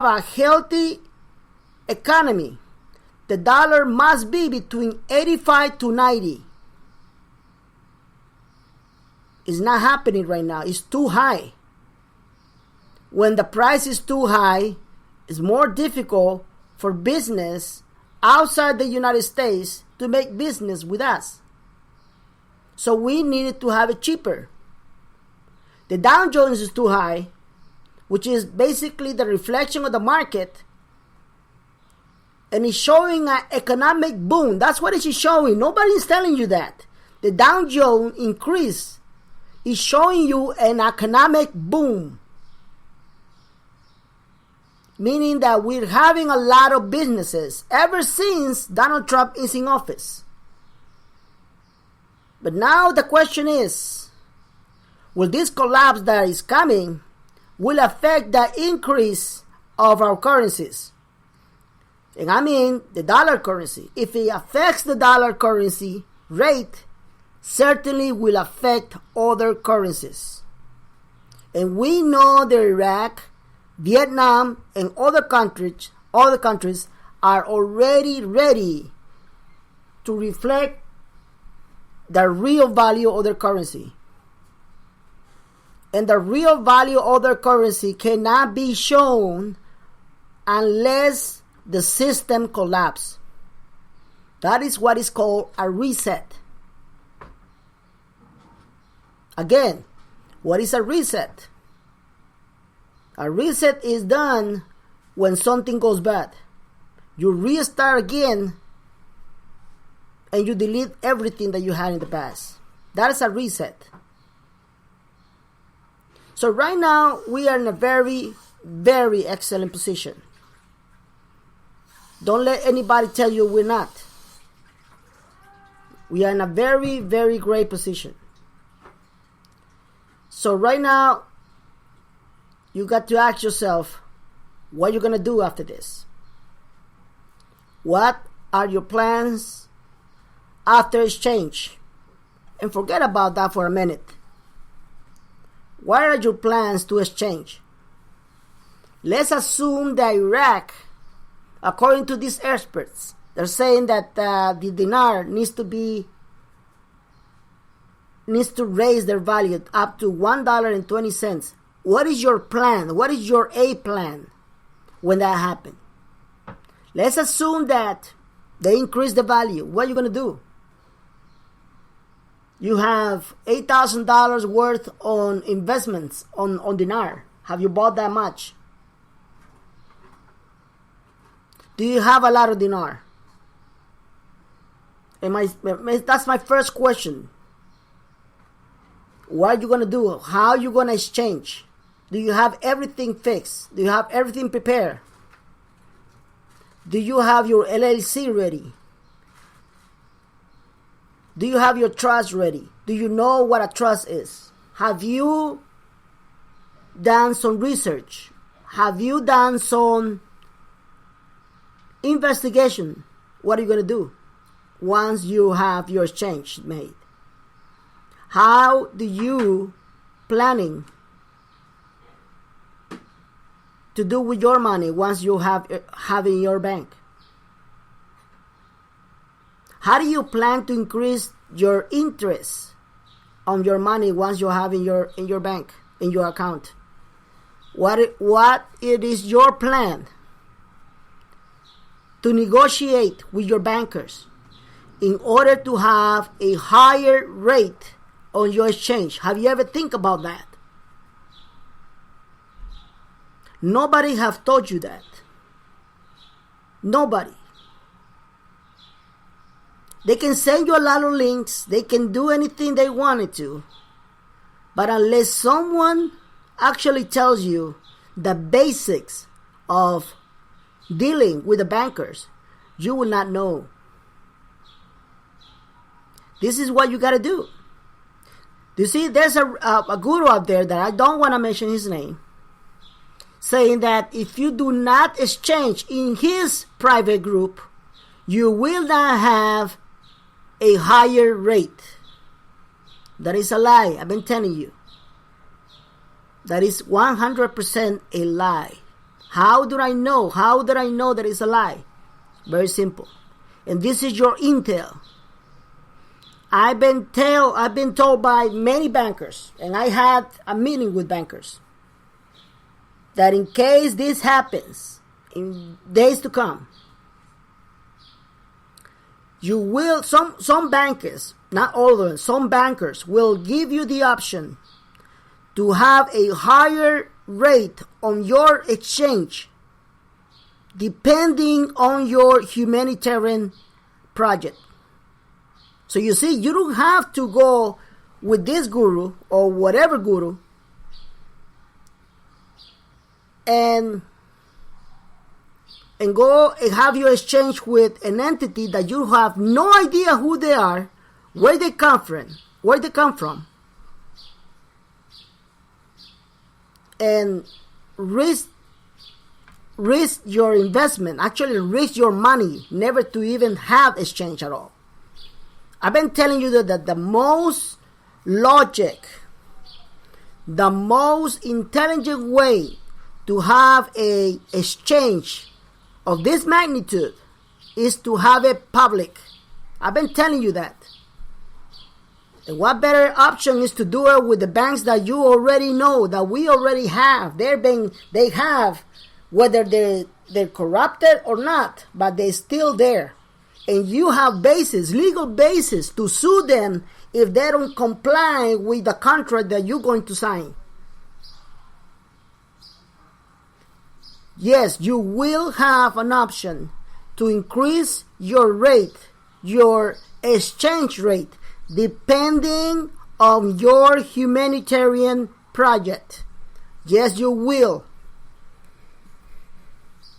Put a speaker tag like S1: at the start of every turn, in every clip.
S1: a healthy economy, the dollar must be between 85 to 90. It's not happening right now. It's too high. When the price is too high, it's more difficult for business outside the United States to make business with us. So we needed to have it cheaper. The Dow Jones is too high, which is basically the reflection of the market, and it's showing an economic boom. That's what it is showing. Nobody is telling you that. The Dow Jones increase is showing you an economic boom, meaning that we're having a lot of businesses ever since Donald Trump is in office. But now the question is, will this collapse that is coming will affect the increase of our currencies? And I mean the dollar currency. If it affects the dollar currency rate, certainly will affect other currencies. And we know that Iraq, Vietnam, and other countries are already ready to reflect the real value of their currency. And the real value of their currency cannot be shown unless the system collapses. That is what is called a reset. Again, what is a reset? A reset is done when something goes bad. You restart again and you delete everything that you had in the past. That is a reset. So right now, we are in a very, very excellent position. Don't let anybody tell you we're not. We are in a very, very great position. So right now, you got to ask yourself, what you're going to do after this? What are your plans after exchange? And forget about that for a minute. What are your plans to exchange? Let's assume that Iraq, according to these experts, they're saying that the dinar needs to raise their value up to $1.20. What is your plan? What is your A plan when that happens? Let's assume that they increase the value. What are you going to do? You have $8,000 worth on investments on dinar. Have you bought that much? Do you have a lot of dinar? That's my first question. What are you going to do? How are you going to exchange? Do you have everything fixed? Do you have everything prepared? Do you have your LLC ready? Do you have your trust ready? Do you know what a trust is? Have you done some research? Have you done some investigation? What are you going to do once you have your exchange made? How do you planning to do with your money once you have in your bank? How do you plan to increase your interest on your money once you have in your bank, in your account? What it is your plan to negotiate with your bankers in order to have a higher rate on your exchange? Have you ever think about that? Nobody have told you that. Nobody. They can send you a lot of links. They can do anything they wanted to. But unless someone actually tells you the basics of dealing with the bankers, you will not know. This is what you got to do. You see, there's a guru out there that I don't want to mention his name, saying that if you do not exchange in his private group, you will not have a higher rate. That is a lie. I've been telling you. That is 100% a lie. How do I know? How did I know that it's a lie? Very simple. And this is your intel. I've been told by many bankers, and I had a meeting with bankers, that in case this happens in days to come, you will, some bankers, not all of them, some bankers will give you the option to have a higher rate on your exchange depending on your humanitarian project. So you see, you don't have to go with this guru or whatever guru and go and have your exchange with an entity that you have no idea who they are, where they come from, and risk your investment, actually risk your money, never to even have exchange at all. I've been telling you that the most logic, the most intelligent way to have a exchange of this magnitude is to have it public. I've been telling you that. And what better option is to do it with the banks that you already know, that we already have. They have, whether they're corrupted or not, but they're still there. And you have legal basis to sue them if they don't comply with the contract that you're going to sign. Yes, you will have an option to increase your rate, your exchange rate, depending on your humanitarian project. Yes, you will.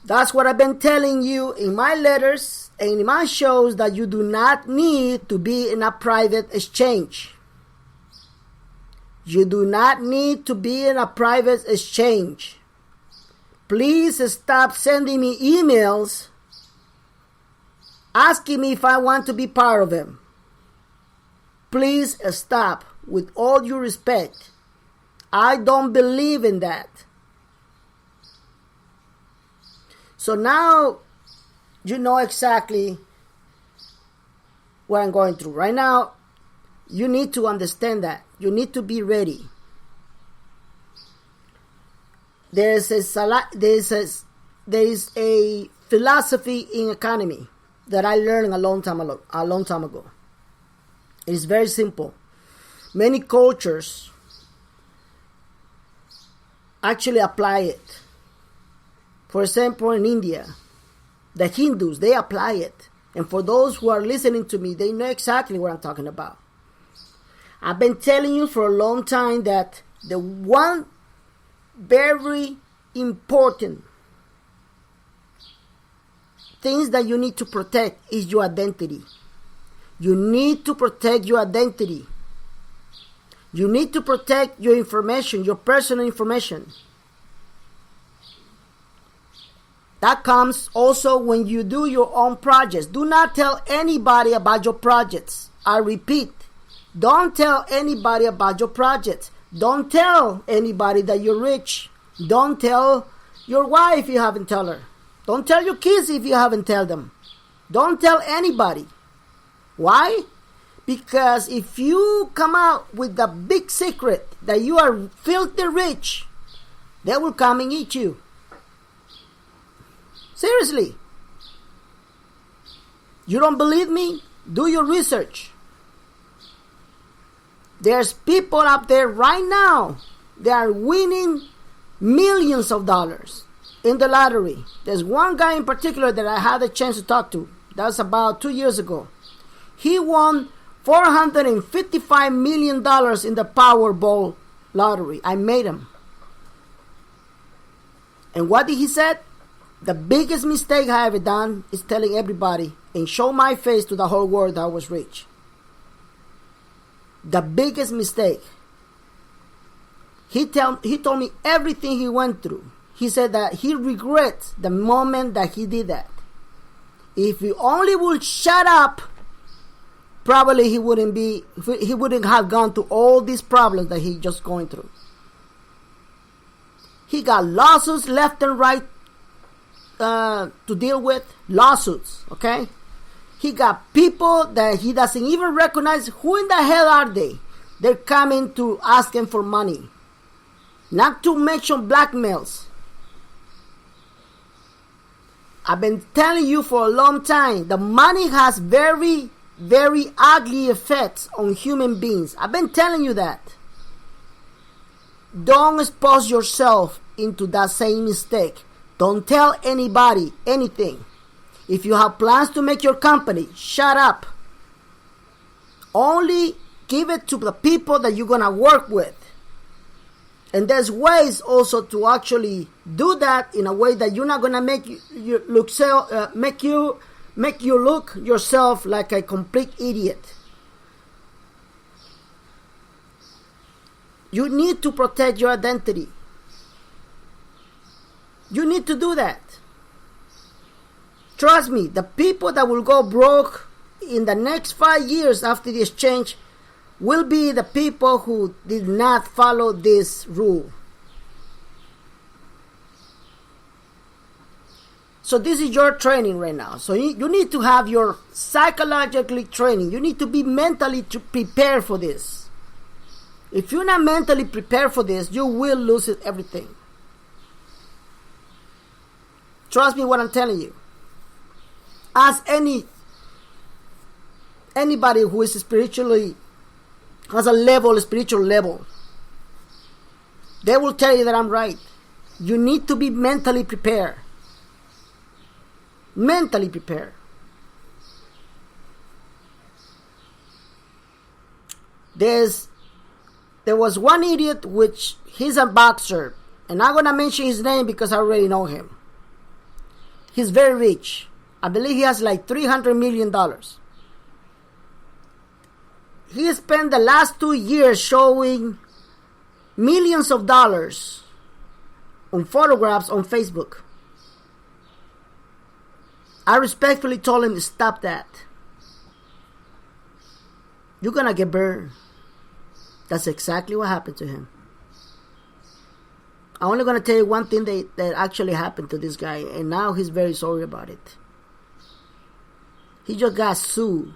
S1: That's what I've been telling you in my letters and in my shows, that you do not need to be in a private exchange. You do not need to be in a private exchange. Please stop sending me emails asking me if I want to be part of them. Please stop. With all due respect, I don't believe in that. So now you know exactly what I'm going through. Right now, you need to understand that. You need to be ready. There is a philosophy in economy that I learned a long time ago. It is very simple. Many cultures actually apply it. For example, in India, the Hindus, they apply it. And for those who are listening to me, they know exactly what I'm talking about. I've been telling you for a long time that the one very important things that you need to protect is your identity. You need to protect your identity. You need to protect your information, your personal information. That comes also when you do your own projects. Do not tell anybody about your projects. I repeat, don't tell anybody about your projects. Don't tell anybody that you're rich. Don't tell your wife if you haven't told her. Don't tell your kids if you haven't told them. Don't tell anybody. Why? Because if you come out with the big secret that you are filthy rich, they will come and eat you. Seriously. You don't believe me? Do your research. There's people up there right now that are winning millions of dollars in the lottery. There's one guy in particular that I had a chance to talk to. That was about 2 years ago. He won $455 million in the Powerball lottery. I made him. And what did he say? The biggest mistake I ever done is telling everybody and show my face to the whole world that I was rich. The biggest mistake. He told me everything he went through. He said that he regrets the moment that he did that. If he only would shut up, probably he wouldn't have gone through all these problems that he just going through. He got lawsuits left and right to deal with? Lawsuits, okay? He got people that he doesn't even recognize. Who in the hell are they? They're coming to ask him for money. Not to mention blackmails. I've been telling you for a long time, the money has very, very ugly effects on human beings. I've been telling you that. Don't expose yourself into that same mistake. Don't tell anybody anything. If you have plans to make your company, shut up. Only give it to the people that you're going to work with. And there's ways also to actually do that in a way that you're not going to make you look yourself like a complete idiot. You need to protect your identity. You need to do that. Trust me, the people that will go broke in the next 5 years after the exchange will be the people who did not follow this rule. So this is your training right now. So you need to have your psychologically training. You need to be mentally prepared for this. If you're not mentally prepared for this, you will lose everything. Trust me what I'm telling you. Ask anybody who is spiritually has a spiritual level. They will tell you that I'm right. You need to be mentally prepared. Mentally prepared. There was one idiot, which he's a boxer, and I'm gonna mention his name because I already know him. He's very rich. I believe he has like $300 million. He spent the last 2 years showing millions of dollars on photographs on Facebook. I respectfully told him to stop that. You're gonna get burned. That's exactly what happened to him. I'm only gonna tell you one thing that actually happened to this guy, and now he's very sorry about it. He just got sued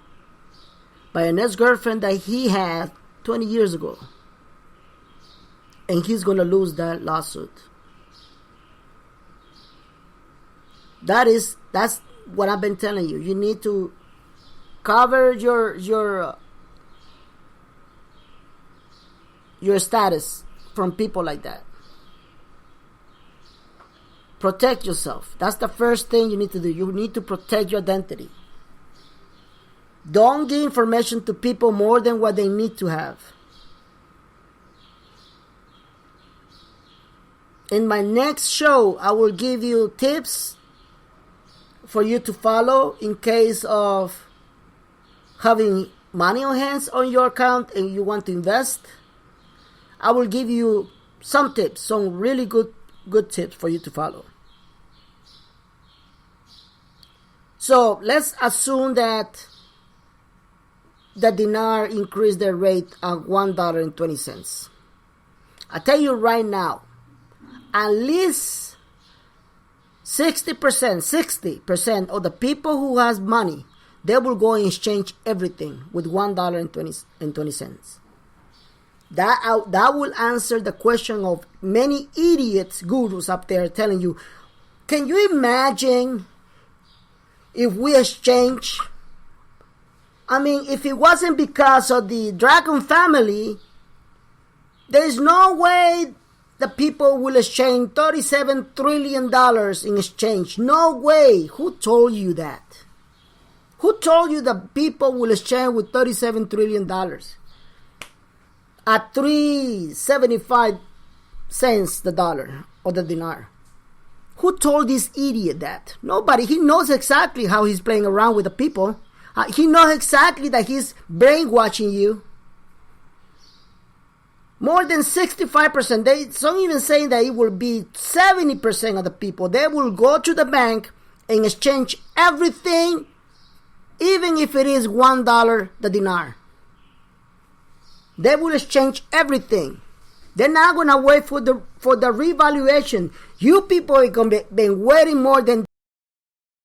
S1: by an ex-girlfriend that he had 20 years ago. And he's going to lose that lawsuit. That's what I've been telling you. You need to cover your status from people like that. Protect yourself. That's the first thing you need to do. You need to protect your identity. Don't give information to people more than what they need to have. In my next show, I will give you tips for you to follow in case of having money on hands on your account and you want to invest. I will give you some tips, some really good tips for you to follow. So let's assume that the dinar increased their rate at $1.20. I tell you right now, at least 60% of the people who has money, they will go and exchange everything with $1.20. That will answer the question of many idiots, gurus up there telling you, can you imagine if we exchange? I mean, if it wasn't because of the Dragon family, there's no way the people will exchange $37 trillion in exchange. No way. Who told you that? Who told you that people will exchange with $37 trillion at 3.75 cents the dollar or the dinar? Who told this idiot that? Nobody. He knows exactly how he's playing around with the people. He knows exactly that he's brainwashing you. More than 65%. Some even saying that it will be 70% of the people. They will go to the bank and exchange everything, even if it is $1 the dinar. They will exchange everything. They're not going to wait for the revaluation. You people have been waiting more than